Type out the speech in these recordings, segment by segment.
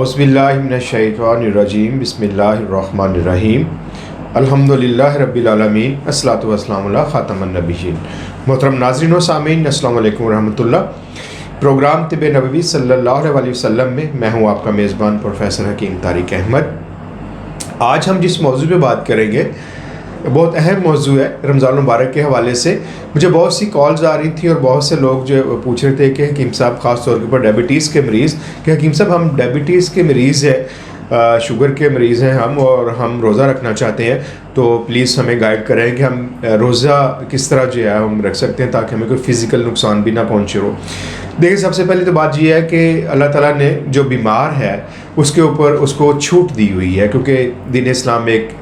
औज़ुबिल्लाहिमिनश्शैतानिर्रजीम बिस्मिल्लाहिर्रहमानिर्रहीम अल्हम्दुलिल्लाहि रब्बिल आलमीन अस्सलातु वस्सलामु अला ख़ातमिन नबिय्यीन। मोहतरम नाज़रीन व सामीन, अस्सलामु अलैकुम व रहमतुल्लाह। प्रोग्राम तिब नबवी सल्लल्लाहु अलैहि वसल्लम में मैं हूँ आपका मेज़बान प्रोफेसर हकीम तारिक अहमद। आज हम जिस मौजू पे बात करेंगे बहुत अहम मौजू है। रमज़ान मुबारक के हवाले से मुझे बहुत सी कॉल्स आ रही थी और बहुत से लोग जो पूछ रहे थे कि हकीम साहब ख़ास तौर के ऊपर डायबिटीज़ के मरीज़, कि हकीम साहब हम डायबिटीज़ के मरीज़ हैं, शुगर के मरीज़ हैं हम, और हम रोज़ा रखना चाहते हैं, तो प्लीज़ हमें गाइड करें कि हम रोज़ा किस तरह जो है हम रख सकते हैं ताकि हमें कोई फ़िज़िकल नुकसान भी ना पहुँचे हो। देखिए, सबसे पहले तो बात यह है कि अल्लाह ताला ने जो बीमार है उसके ऊपर उसको छूट दी हुई है, क्योंकि दीन इस्लाम एक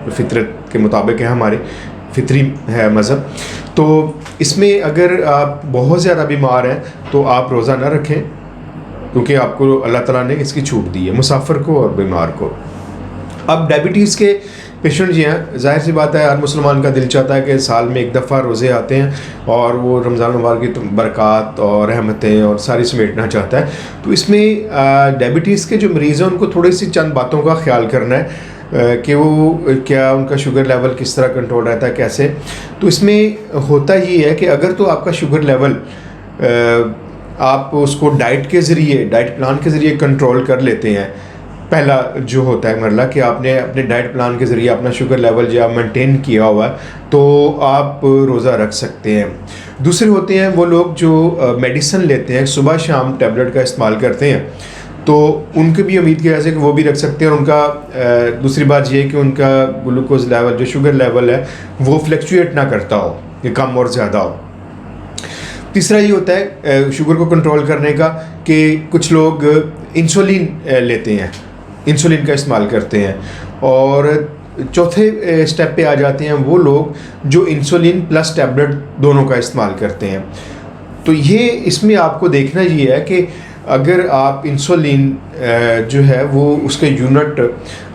फितरत के मुताबिक है, हमारे फितरी है मज़हब। तो इसमें अगर आप बहुत ज़्यादा बीमार हैं तो आप रोज़ा ना रखें, क्योंकि आपको अल्लाह ताला ने इसकी छूट दी है, मुसाफिर को और बीमार को। अब डायबिटीज़ के पेशेंट जी हैं, जाहिर सी बात है हर मुसलमान का दिल चाहता है कि साल में एक दफ़ा रोज़े आते हैं और वो रमज़ान मुबारक की बरक़ात और रहमतें और सारी समेटना चाहता है। तो इसमें डायबिटीज़ के जो मरीज़ हैं उनको थोड़ी सी चंद बातों का ख्याल करना है कि वो क्या उनका शुगर लेवल किस तरह कंट्रोल रहता है, कैसे। तो इसमें होता ही है कि अगर तो आपका शुगर लेवल आप उसको डाइट के ज़रिए, डाइट प्लान के ज़रिए कंट्रोल कर लेते हैं, पहला जो होता है मरला कि आपने अपने डाइट प्लान के ज़रिए अपना शुगर लेवल जो मेंटेन किया हुआ है, तो आप रोज़ा रख सकते हैं। दूसरे होते हैं वो लोग जो मेडिसिन लेते हैं, सुबह शाम टैबलेट का इस्तेमाल करते हैं, तो उनकी भी उम्मीद की वजह से कि वो भी रख सकते हैं। और उनका दूसरी बात ये है कि उनका ग्लूकोज लेवल, जो शुगर लेवल है, वो फ्लक्चुएट ना करता हो, कि कम और ज़्यादा हो। तीसरा ये होता है शुगर को कंट्रोल करने का कि कुछ लोग इंसुलिन लेते हैं, इंसुलिन का इस्तेमाल करते हैं। और चौथे स्टेप पे आ जाते हैं वो लोग जो इंसुलिन प्लस टैबलेट दोनों का इस्तेमाल करते हैं। तो ये इसमें आपको देखना ये है कि अगर आप इंसुलिन जो है वो उसके यूनिट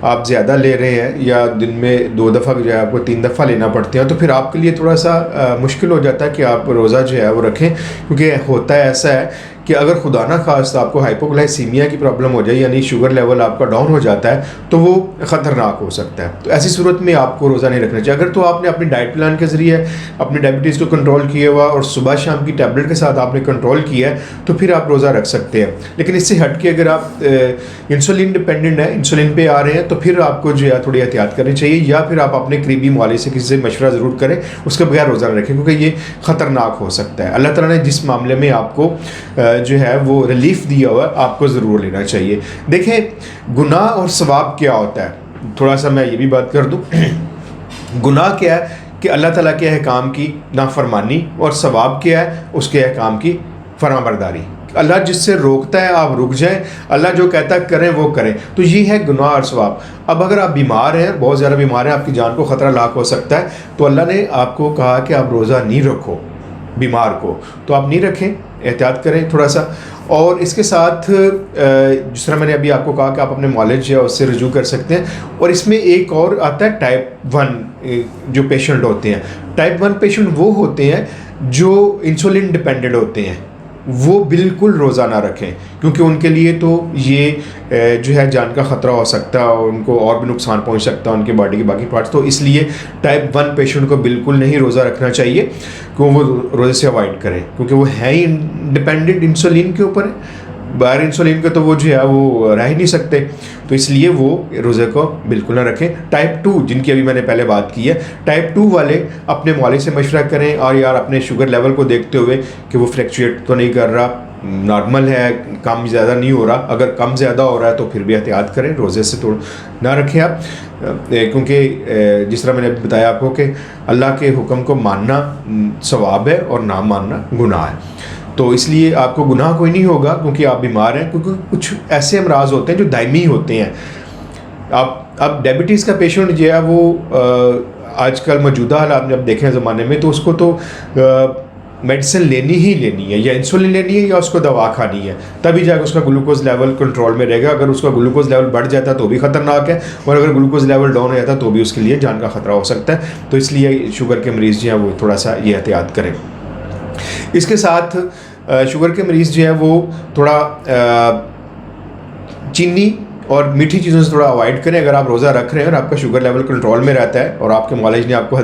आप ज़्यादा ले रहे हैं या दिन में 2 दफ़ा जो है आपको 3 दफ़ा लेना पड़ते हैं, तो फिर आपके लिए थोड़ा सा मुश्किल हो जाता है कि आप रोज़ा जो है वो रखें। क्योंकि होता है ऐसा है कि अगर खुदा ना खास्ता आपको हाइपोग्लाइसीमिया की प्रॉब्लम हो जाए, यानी शुगर लेवल आपका डाउन हो जाता है, तो वो ख़तरनाक हो सकता है। तो ऐसी सूरत में आपको रोज़ा नहीं रखना चाहिए। अगर तो आपने अपनी डाइट प्लान के ज़रिए अपनी डायबिटीज़ को कंट्रोल किया हुआ और सुबह शाम की टैबलेट के साथ आपने कंट्रोल किया है, तो फिर आप रोज़ा रख सकते हैं। लेकिन इससे हट के अगर आप इंसुलिन डिपेंडेंट है, इंसुलिन पे आ रहे हैं, तो फिर आपको जो है थोड़ी एहतियात करनी चाहिए, या फिर आप अपने करीबी मौलवी से किसी से मशवरा ज़रूर करें, उसके बगैर रोज़ा न रखें, क्योंकि ये ख़तरनाक हो सकता है। अल्लाह ताला ने जिस मामले में आपको जो है वो रिलीफ दिया हुआ है, आपको ज़रूर लेना चाहिए। देखें, गुनाह और सवाब क्या होता है, थोड़ा सा मैं ये भी बात कर दूँ। गुनाह क्या है कि अल्लाह ताला के अहकाम की नाफरमानी, और सवाब क्या है उसके अहकाम की फराबरदारी। अल्लाह जिससे रोकता है आप रुक जाएं, अल्लाह जो कहता है करें वो करें। तो ये है गुनाह और सवाब। अब अगर आप बीमार हैं, बहुत ज़्यादा बीमार हैं, आपकी जान को ख़तरा लाक हो सकता है, तो अल्लाह ने आपको कहा कि आप रोज़ा नहीं रखो बीमार को, तो आप नहीं रखें, एहतियात करें थोड़ा सा। और इसके साथ जिस तरह मैंने अभी आपको कहा कि आप अपने मौलवी है उससे रुजू कर सकते हैं। और इसमें एक और आता है टाइप 1 जो पेशेंट होते हैं। टाइप 1 पेशेंट वो होते हैं जो इंसुलिन डिपेंडेंट होते हैं, वो बिल्कुल रोज़ा ना रखें, क्योंकि उनके लिए तो ये जो है जान का ख़तरा हो सकता है और उनको और भी नुकसान पहुंच सकता है उनके बॉडी के बाकी पार्ट्स। तो इसलिए टाइप 1 पेशेंट को बिल्कुल नहीं रोज़ा रखना चाहिए, क्योंकि वो रोज़े से अवॉइड करें, क्योंकि वो है ही डिपेंडेंट इंसुलिन के ऊपर है। बगैर इंसुलिन के तो वो जो है वो रह ही नहीं सकते, तो इसलिए वो रोज़े को बिल्कुल ना रखें। टाइप 2 जिनकी अभी मैंने पहले बात की है, टाइप 2 वाले अपने मौलवी से मशवरा करें, और यार अपने शुगर लेवल को देखते हुए कि वो फ्लक्चुएट तो नहीं कर रहा, नॉर्मल है, कम ज़्यादा नहीं हो रहा। अगर कम ज़्यादा हो रहा है तो फिर भी एहतियात करें, रोज़े से तो ना रखें आप, क्योंकि जिस तरह मैंने बताया आपको कि अल्लाह के हुक्म को मानना सवाब है और ना मानना गुनाह है। तो इसलिए आपको गुनाह कोई नहीं होगा क्योंकि आप बीमार हैं, क्योंकि कुछ ऐसे अमराज होते हैं जो दायमी होते हैं। अब डायबिटीज़ का पेशेंट जो है वो आजकल मौजूदा हालात में अब देखें ज़माने में, तो उसको तो मेडिसिन लेनी ही लेनी है, या इंसुलिन लेनी है या उसको दवा खानी है, तभी जाकर उसका ग्लूकोज लेवल कंट्रोल में रहेगा। अगर उसका ग्लूकोज लेवल बढ़ जाता है तो भी ख़तरनाक है, और अगर ग्लूकोज लेवल डाउन हो जाता है तो भी उसके लिए जान का ख़तरा हो सकता है। तो इसलिए शुगर के मरीज़ जो हैं वो थोड़ा सा ये एहतियात करें। इसके साथ शुगर के मरीज़ जो है वो थोड़ा चीनी और मीठी चीज़ों से थोड़ा अवॉइड करें। अगर आप रोज़ा रख रहे हैं और आपका शुगर लेवल कंट्रोल में रहता है और आपके मौलवी ने आपको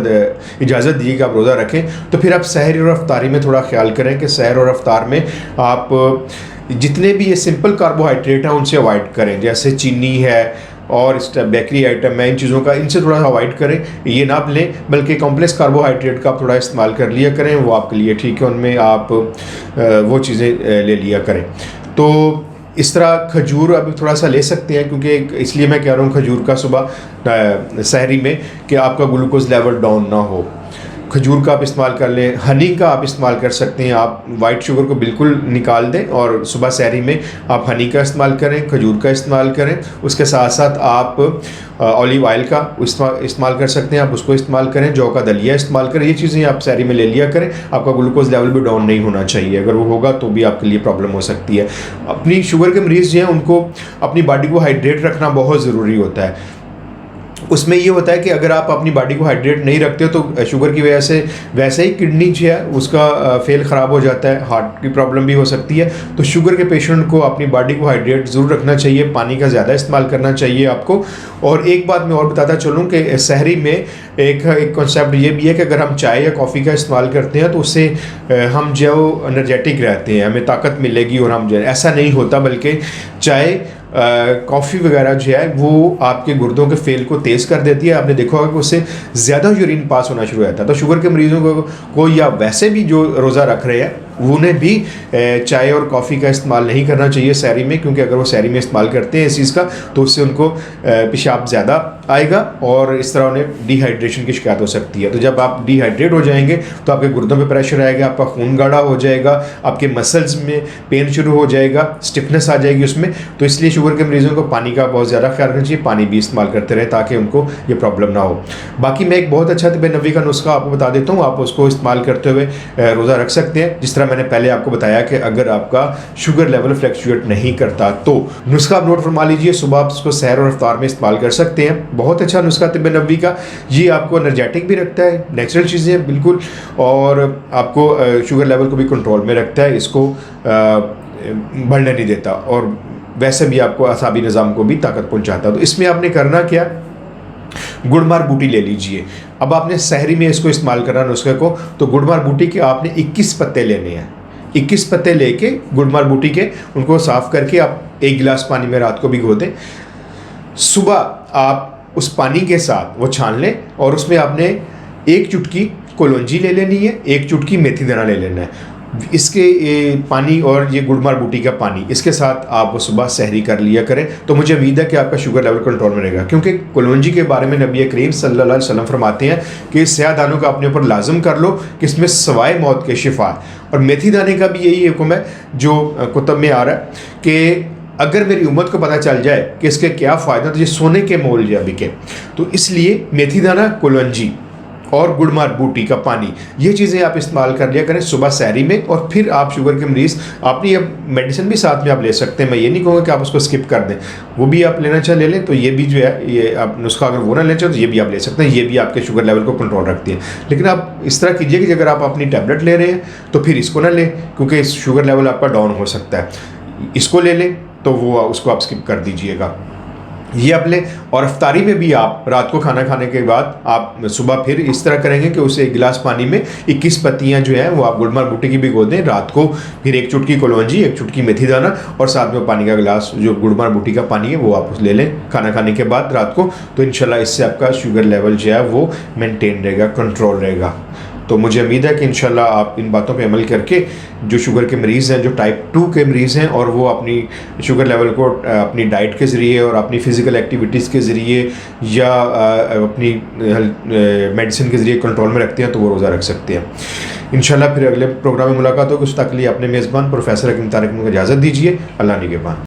इजाज़त दी कि आप रोज़ा रखें, तो फिर आप सहरी और अफ्तारी में थोड़ा ख्याल करें कि सहर और अफ्तार में आप जितने भी ये सिंपल कार्बोहाइड्रेट हैं उनसे अवॉइड करें, जैसे चीनी है और इस बेकरी आइटम है, इन चीज़ों का इनसे थोड़ा अवॉइड करें, ये ना लें, बल्कि कॉम्प्लेक्स कार्बोहाइड्रेट का आप थोड़ा इस्तेमाल कर लिया करें, वो आपके लिए ठीक है, उनमें आप वो चीज़ें ले लिया करें। तो इस तरह खजूर अभी थोड़ा सा ले सकते हैं, क्योंकि इसलिए मैं कह रहा हूँ खजूर का सुबह सहरी में कि आपका ग्लूकोज लेवल डाउन ना हो। खजूर का आप इस्तेमाल कर लें, हनी का आप इस्तेमाल कर सकते हैं। आप वाइट शुगर को बिल्कुल निकाल दें और सुबह सहरी में आप हनी का इस्तेमाल करें, खजूर का इस्तेमाल करें। उसके साथ साथ आप ऑलिव ऑयल का इस्तेमाल कर सकते हैं, आप उसको इस्तेमाल करें। जौ का दलिया इस्तेमाल करें। ये चीज़ें आप सहरी में ले लिया करें। आपका ग्लूकोज लेवल भी डाउन नहीं होना चाहिए, अगर वो होगा तो भी आपके लिए प्रॉब्लम हो सकती है। अपनी शुगर के मरीज़ जो हैं उनको अपनी बॉडी को हाइड्रेट रखना बहुत ज़रूरी होता है। उसमें ये होता है कि अगर आप अपनी बॉडी को हाइड्रेट नहीं रखते हो तो शुगर की वजह से वैसे ही किडनी जो है उसका फेल ख़राब हो जाता है, हार्ट की प्रॉब्लम भी हो सकती है। तो शुगर के पेशेंट को अपनी बॉडी को हाइड्रेट ज़रूर रखना चाहिए, पानी का ज़्यादा इस्तेमाल करना चाहिए आपको। और एक बात मैं और बताता चलूँ कि सहरी में एक कॉन्सेप्ट ये भी है कि अगर हम चाय या कॉफ़ी का इस्तेमाल करते हैं तो उससे हम जो एनर्जेटिक रहते हैं, हमें ताकत मिलेगी और हम जो ऐसा नहीं होता, बल्कि चाय कॉफ़ी वगैरह जो है वो आपके गुर्दों के फेल को तेज़ कर देती है। आपने देखा होगा कि उससे ज़्यादा यूरिन पास होना शुरू हो जाता है। तो शुगर के मरीज़ों को या वैसे भी जो रोज़ा रख रहे हैं उन्हें भी चाय और कॉफ़ी का इस्तेमाल नहीं करना चाहिए सहरी में, क्योंकि अगर वो सहरी में इस्तेमाल करते हैं इस चीज़ का तो उससे उनको पेशाब ज़्यादा आएगा और इस तरह उन्हें डिहाइड्रेशन की शिकायत हो सकती है। तो जब आप डिहाइड्रेट हो जाएंगे तो आपके गुर्दों पे प्रेशर आएगा, आपका खून गाढ़ा हो जाएगा, आपके मसल्स में पेन शुरू हो जाएगा, स्टिफनेस आ जाएगी उसमें। तो इसलिए शुगर के मरीज़ों को पानी का बहुत ज़्यादा ख्याल रखना चाहिए, पानी भी इस्तेमाल करते रहें ताकि उनको ये प्रॉब्लम ना हो। बाकी मैं एक बहुत अच्छा तिब्ब नबवी का नुस्खा आपको बता देता हूँ, आप उसको इस्तेमाल करते हुए रोज़ा रख सकते हैं। जिस तरह मैंने पहले आपको बताया कि अगर आपका शुगर लेवल फ्लैक्चुएट नहीं करता तो नुस्खा आप नोट फरमा लीजिए, सुबह आप उसको सहर और इफ्तार में इस्तेमाल कर सकते हैं। बहुत अच्छा नुस्खा तिब्ब नबवी का, ये आपको एनर्जेटिक भी रखता है, नेचुरल चीज़ें हैं बिल्कुल, और आपको शुगर लेवल को भी कंट्रोल में रखता है, इसको बढ़ने नहीं देता, और वैसे भी आपको असाबी निज़ाम को भी ताकत पहुँचाता है। तो इसमें आपने करना क्या, गुड़मार बूटी ले लीजिए। अब आपने सहरी में इसको इस्तेमाल करना नुस्खे को, तो गुड़मार बूटी के आपने 21 पत्ते लेने हैं। 21 पत्ते लेके गुड़मार बूटी के उनको साफ़ करके आप 1 गिलास पानी में रात को भिगो दें। सुबह आप उस पानी के साथ वो छान लें और उसमें आपने 1 चुटकी कलौंजी ले लेनी है, 1 चुटकी मेथी दाना ले लेना है। इसके पानी और ये गुड़मार बूटी का पानी, इसके साथ आप सुबह सहरी कर लिया करें, तो मुझे उम्मीद है कि आपका शुगर लेवल कंट्रोल में रहेगा। क्योंकि कलौंजी के बारे में नबी करीम सल्लल्लाहु अलैहि वसल्लम फरमाते हैं कि स्याह दानों का अपने ऊपर लाजम कर लो कि इसमें सवाए मौत के शिफा है। और मेथी दाने का भी यही हुक्म है जो कुतुब में आ रहा है कि अगर मेरी उम्मत को पता चल जाए कि इसके क्या फ़ायदा, तो ये सोने के मोल या बिके। तो इसलिए मेथी दाना, कलौंजी और गुड़मार बूटी का पानी, ये चीज़ें आप इस्तेमाल कर लिया करें सुबह सहरी में। और फिर आप शुगर के मरीज़ अपनी अब मेडिसिन भी साथ में आप ले सकते हैं, मैं ये नहीं कहूँगा कि आप उसको स्किप कर दें, वो भी आप लेना चाहे ले लें। तो ये भी जो है ये आप नुस्खा अगर वो ना लेना चाहे तो ये भी आप ले सकते हैं, ये भी आपके शुगर लेवल को कंट्रोल रखती है। लेकिन आप इस तरह कीजिए कि अगर आप अपनी टैबलेट ले रहे हैं तो फिर इसको ना लें, क्योंकि शुगर लेवल आपका डाउन हो सकता है। इसको ले लें तो वो उसको आप स्किप कर दीजिएगा, ये आप लें। और इफ्तारी में भी आप रात को खाना खाने के बाद आप सुबह फिर इस तरह करेंगे कि उसे 1 गिलास पानी में 21 पत्तियां जो हैं वो आप गुड़मार बूटी की भिगो दें रात को, फिर 1 चुटकी कलौंजी, 1 चुटकी मेथी दाना और साथ में पानी का गिलास जो गुड़मार बूटी का पानी है वो आप ले लें खाना खाने के बाद रात को। तो इंशाल्लाह इससे आपका शुगर लेवल जो है वो मेनटेन रहेगा, कंट्रोल रहेगा। तो मुझे उम्मीद है कि इंशाल्लाह आप इन बातों पे अमल करके जो शुगर के मरीज़ हैं, जो टाइप 2 के मरीज़ हैं, और वो अपनी शुगर लेवल को अपनी डाइट के ज़रिए और अपनी फ़िज़िकल एक्टिविटीज़ के ज़रिए या अपनी मेडिसिन के ज़रिए कंट्रोल में रखते हैं, तो वो रोज़ा रख सकते हैं। इंशाल्लाह फिर अगले प्रोग्राम में मुलाकात होगी। उस तक के लिए अपने मेज़बान प्रोफेसर हकीम तारिक को इजाज़त दीजिए। अल्लाह निगहबान।